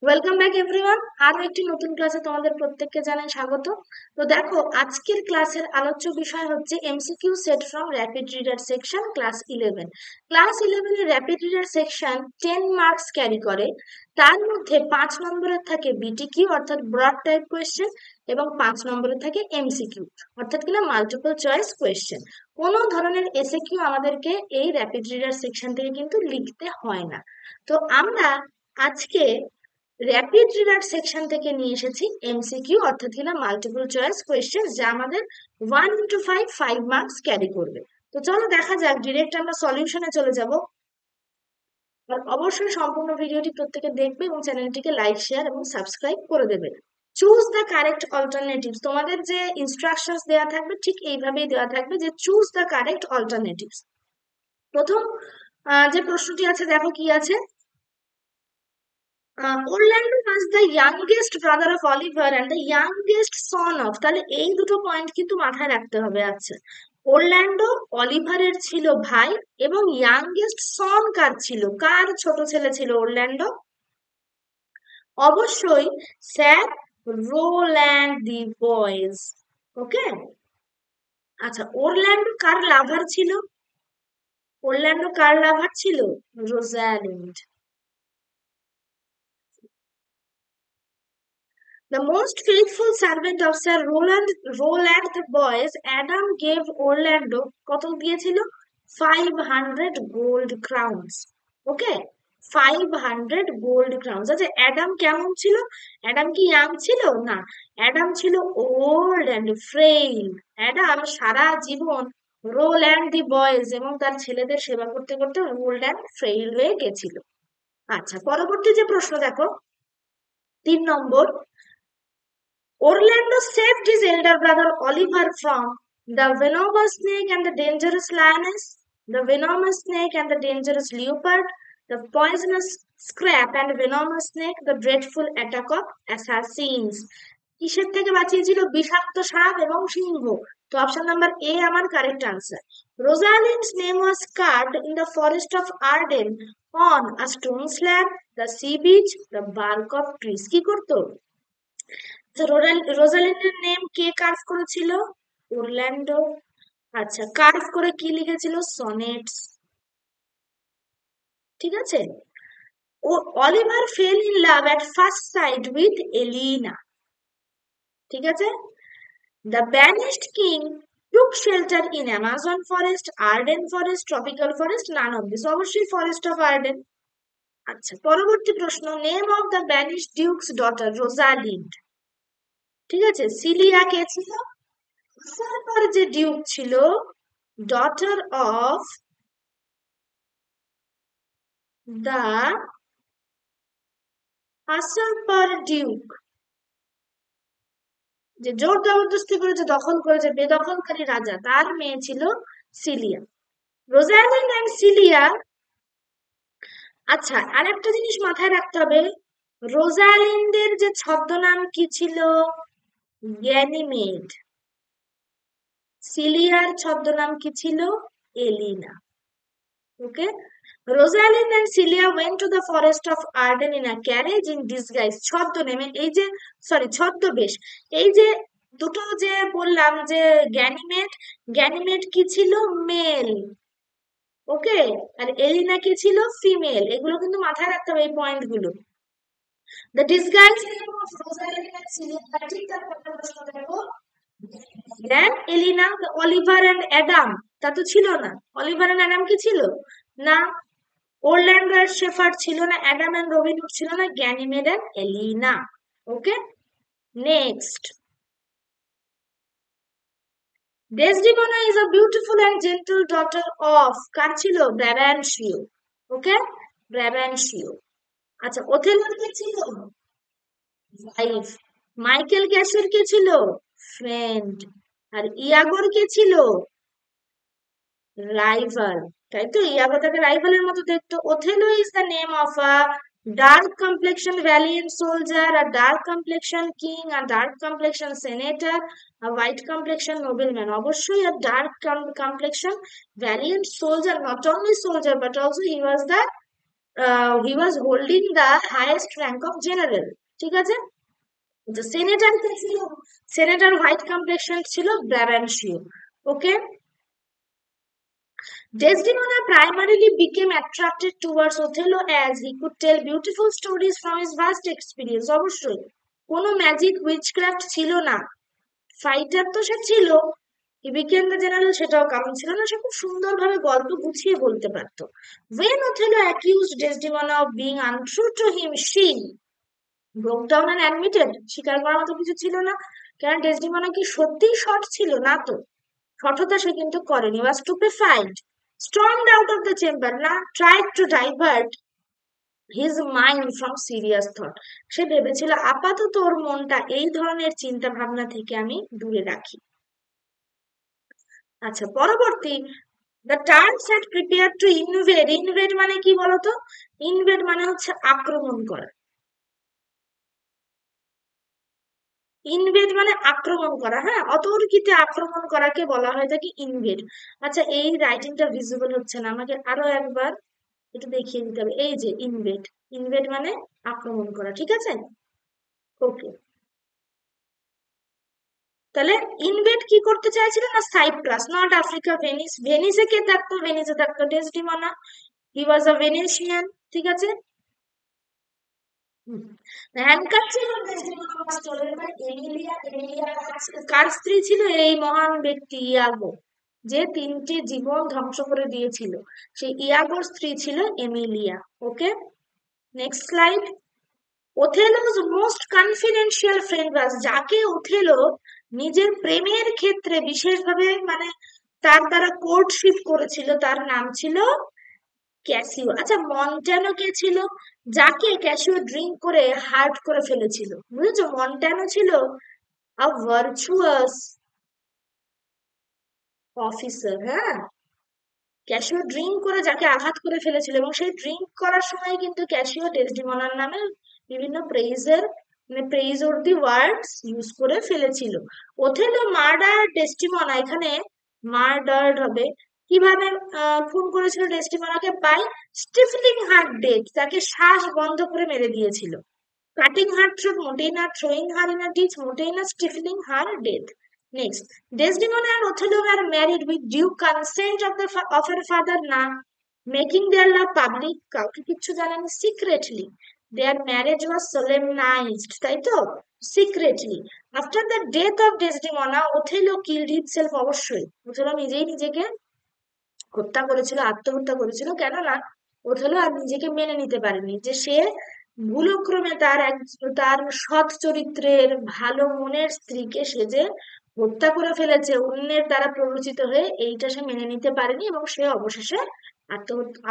Welcome back everyone. আরো একটি নতুন ক্লাসে তোমাদের প্রত্যেককে জানাই স্বাগত। তো দেখো, আজকের ক্লাসের আলোচ্য বিষয় হচ্ছে MCQ set from rapid reader section class 11। Class 11 এর rapid reader section 10 marks carry করে। তার মধ্যে 5 নম্বরের থাকে বিটিকিউ অর্থাৎ ব্রড টাইপ কোয়েশ্চেন, এবং 5 নম্বরের থাকে এমসিকিউ অর্থাৎ কিনা মাল্টিপল চয়েস কোয়েশ্চেন। কোনো ধরনের এসএকিউ আমাদেরকে এই র্যাপিড রিডার সেকশন থেকে কিন্তু লিখতে হয় না। তো আমরা আজকে র্যাপিড রিডার সেকশন থেকে নিয়ে এসেছি এমসিকিউ অর্থাৎ কিনা মাল্টিপল চয়েস কোয়েশ্চেন, যা আমাদের 1 into 5 মার্কস ক্যারি করবে। তো চলো দেখা যাক, ডিরেক্ট আমরা সলিউশনে চলে যাব। আর অবশ্যই সম্পূর্ণ ভিডিওটি প্রত্যেকে দেখবে এবং চ্যানেলটিকে লাইক, শেয়ার এবং সাবস্ক্রাইব করে দেবে। চুজ দ্য কারেক্ট অল্টারনেটিভস, তোমাদের যে ইনস্ট্রাকশনস দেওয়া থাকবে ঠিক এইভাবেই দেওয়া থাকবে যে চুজ দ্য কারেক্ট অল্টারনেটিভস। প্রথম যে প্রশ্নটি আছে, দেখো কি আছে। Orlando was the youngest brother of Oliver and the youngest son of, তাহলে এই দুটো পয়েন্ট কিন্তু মাথায় রাখতে হবে। আচ্ছা, ওরল্যান্ডো অলিভারের ছিল ভাই, এবং ইয়াংগেস্ট সন কার ছিল, কার ছোট ছেলে ছিল ওরল্যান্ডো? অবশ্যই স্যার রোল্যান্ড দি বয়েজ। ওকে। আচ্ছা, ওরল্যান্ডো কার লাভার ছিল? ওরল্যান্ডো কার লাভার ছিল? Rosalind. The most faithful servant of Sir Roland the boys, Adam gave Orlando কত দিয়েছিল? 500 gold crowns. Okay, 500 gold crowns। আচ্ছা, অ্যাডাম কেমন ছিল? অ্যাডাম কি ইয়াং ছিল? না, অ্যাডাম ছিল ওল্ড অ্যান্ড ফ্রেইল। অ্যাডাম সারা জীবন রোল অ্যান্ড দি বয়েজ এবং তার ছেলেদের সেবা করতে করতে ওল্ড অ্যান্ড ফ্রেইল হয়ে গেছিল। আচ্ছা, পরবর্তী যে প্রশ্ন দেখো, 3 নম্বর। Orlando saved his elder brother Oliver from the venomous snake and the dangerous lioness, the venomous snake and the dangerous leopard, the poisonous scrap and venomous snake, the dreadful attack of assassins. কিসের থেকে বাঁচিয়েছিল? বিষাক্ত সাপ এবং সিংহ। তো option number A আমার correct answer. Rosalind's name was carved in the forest of Arden on a stone slab, the sea beach, the bark of trees. কি করতো? রোজালিন্ডের নেম কে কার্ভ করেছিল? ওরল্যান্ডো। আচ্ছা, কার্ভ করে কি লিখেছিল? সনেটস। ঠিক আছে। ও Oliver fell in love at first sight with Aliena. ঠিক আছে। The banished king took shelter in Amazon forest, Arden forest, tropical forest, none of this. অবশ্যই ফরেস্ট অফ আর্ডেন। আচ্ছা, পরবর্তী প্রশ্ন। Name of the banished duke's daughter Rosalind. ঠিক আছে। Celia কে ছিল? তারপর যে ডিউক ছিল, ডটার অফ দ্য আসারপার ডিউক, যে জোর জবরদস্তি করেছে, দখল করেছে, বেদখলকারী রাজা, তার মেয়ে ছিল সিলিয়া। Rosalind and cilia. আচ্ছা, আর একটা জিনিস মাথায় রাখতে হবে, রোজালিন্ডের যে ছদ্মনাম কি ছিল? গ্যানিমেড। সিলিয়ার ছদ্মনাম কি ছিল? এলিনা। ওকে। Rosalind and Celia went to the forest of Arden in a carriage in disguise. ছদ্মনামে, এই যে ছদ্মবেশ, এই যে দুটো যে বললাম যে গ্যানিমেড, গ্যানিমেড কি ছিল? মেল। ওকে। আর এলিনা কি ছিল? ফিমেল। এগুলো কিন্তু মাথায় রাখতে হবে, এই পয়েন্ট গুলো। The disguise name of Rosalind and Celia, ঠিক তার পরের প্রশ্ন দেখো। দেন এলিনা, অলিভার অ্যান্ড অ্যাডাম, তা তো ছিল না। অলিভার অ্যান্ড অ্যাডাম কি ছিল? না। ওরল্যান্ডো আর শেফার্ড ছিল না, অ্যাডাম এন্ড রবিন হুড ছিল না, Ganymede and Aliena. Okay. Next. Desdemona is a beautiful and gentle daughter of, কার ছিল? ব্রাবান্সিও। ওকে, ব্রাবান্সিও। আচ্ছা, ওথেলোর কে ছিল? ওয়াইফ। মাইকেল ক্যাসের কে ছিল? ফ্রেন্ড। আর ইয়াগোর কে ছিল? রাইভাল। তাই তো, ইয়াগো তাকে রাইভালের মতো দেখতো। Othello is the name of a dark complexion valiant soldier, a dark complexion king, a dark complexion senator, a white complexion nobleman. অবশ্যই a dark complexion valiant soldier, not only soldier but also he was the he was holding the highest rank of general. ঠিক আছে, সেনেটার কে ছিল? সেনেটার white complexion ছিল, ব্রাবান্সীয়। ওকে, Desdemona primarily became attracted towards Othello as he could tell beautiful stories from his vast experience. অবশ্যই কোনো magic witchcraft ছিল না, fighter তো সে ছিল, হি বিকেম দ্য জেনারেল সেটাও কারণ ছিল না, সে খুব সুন্দরভাবে গল্প গুছিয়ে বলতে পারতো। When Othello accused Desdemona of being untrue to him, she broke down and admitted, স্বীকার করার মতো কিছু ছিল না, কারণ ডেসডিমোনা কি সত্যিই শর্ট ছিল না তো, সঠতা সে কিন্তু করেনি। was stupefied, stormed out of the chamber, না tried to divert his mind from serious thought, সে ভেবেছিল আপাতত ওর মনটা এই ধরনের চিন্তা ভাবনা থেকে আমি দূরে রাখি। আচ্ছা, পরবর্তী, the Turks had prepared to invade. invade মানে কি বলতো? invade মানে হচ্ছে আক্রমণ করা। ইনভেড মানে আক্রমণ করা, হ্যাঁ, অতর্কিতে আক্রমণ করাকে বলা হয় থাকে ইনভেড। আচ্ছা, এই রাইটিংটা ভিজিবল হচ্ছে না, আমাকে আরো একবার একটু দেখিয়ে দিতে হবে। এই যে ইনভেড, ইনভেড মানে আক্রমণ করা, ঠিক আছে? ওকে, তাহলে ইনভেড কি করতে চাইছিল না, সাইপ্রাস, নট আফ্রিকা, ভেনিস। ভেনিসে কে থাকতো? ভেনিসে থাকতো ডেসডিমোনা, হি ওয়াজ আ ভেনেশিয়ান, ঠিক আছে। হ্যান্ডকাপ ছিল Desdemona was stolen by Emilia. Emilia কার স্ত্রী ছিল? এই মহান ব্যক্তি ইয়াগো, যে তিনটি জীবন ধ্বংস করে দিয়েছিল, সেই ইয়াগোর স্ত্রী ছিল Emilia. Okay, next slide. ওথেলোস most confidential friend was, যাকে ওথেলো নিজের প্রেমের ক্ষেত্রে বিশেষভাবে মানে তার দ্বারা কোর্টশিপ করেছিল, তার নাম ছিল ক্যাসিও। আচ্ছা, মন্টানো কে ছিল? যাকে ক্যাসিও ড্রিঙ্ক করে হার্ট করে ফেলেছিল, বুঝেছো? মন্টানো ছিল আ ভার্চুয়াস অফিসার, হ্যাঁ, ক্যাসিও ড্রিঙ্ক করে যাকে আঘাত করে ফেলেছিল, এবং সেই ড্রিঙ্ক করার সময় কিন্তু ক্যাসিও ডেসডিমোনার নামে বিভিন্ন প্রেইজের মানে প্রেইজ ওয়ার্দি ওয়ার্ডস ইউজ করে ফেলেছিল। ওথেলো মার্ডার ডেসডিমোনা, এখানে মার্ডার্ড হবে। কিভাবে খুন করেছিল ডেসডিমোনাকে? বাই স্টিফলিং হার ডেথ, তাকে শ্বাস বন্ধ করে মেরে দিয়েছিল। কাটিং হার থ্রোট মোটেই না, throwing her in a ditch মোটেই না, stifling her death. Next, Desdemona and Othello were married with due consent of her father, না making their love public, কাউকে কিচ্ছু জানানি, secretly. Their marriage was solemnized, তাই তো, secretly. After the death of Desdemona, Othello killed himself, অবশ্যই Othello নিজেই নিজেকে হত্যা করেছিল, আত্মহত্যা করেছিল, কেননা ওথেলো আর নিজেকে মেনে নিতে পারেনি যে সে ভুলক্রমে তার সৎ চরিত্রের ভালো মনের স্ত্রীকে সে যে হত্যা করে ফেলেছে অন্যের দ্বারা প্ররোচিত হয়ে, এইটা সে মেনে নিতে পারেনি এবং সে অবশেষে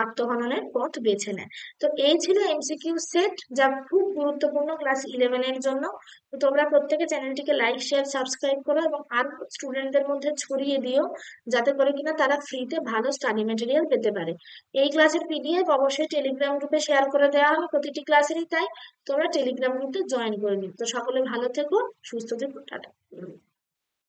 আত্মহননের পথ বেছে নেয়। তো এই ছিল এমসিকিউ সেট, যা খুব গুরুত্বপূর্ণ ক্লাস 11 এর জন্য। তো তোমরা প্রত্যেকে চ্যানেলটিকে লাইক, শেয়ার, সাবস্ক্রাইব করো এবং আর স্টুডেন্টদের মধ্যে ছড়িয়ে দিও, যাতে করে কিনা তারা ফ্রিতে ভালো স্টাডি মেটেরিয়াল পেতে পারে। এই ক্লাসের পিডিএফ অবশ্যই টেলিগ্রাম গ্রুপে শেয়ার করে দেওয়া হবে প্রতিটি ক্লাসেরই, তাই তোমরা টেলিগ্রাম গ্রুপে জয়েন করে নিও। তো সকলে ভালো থেকো, সুস্থ থেকো, টাটা।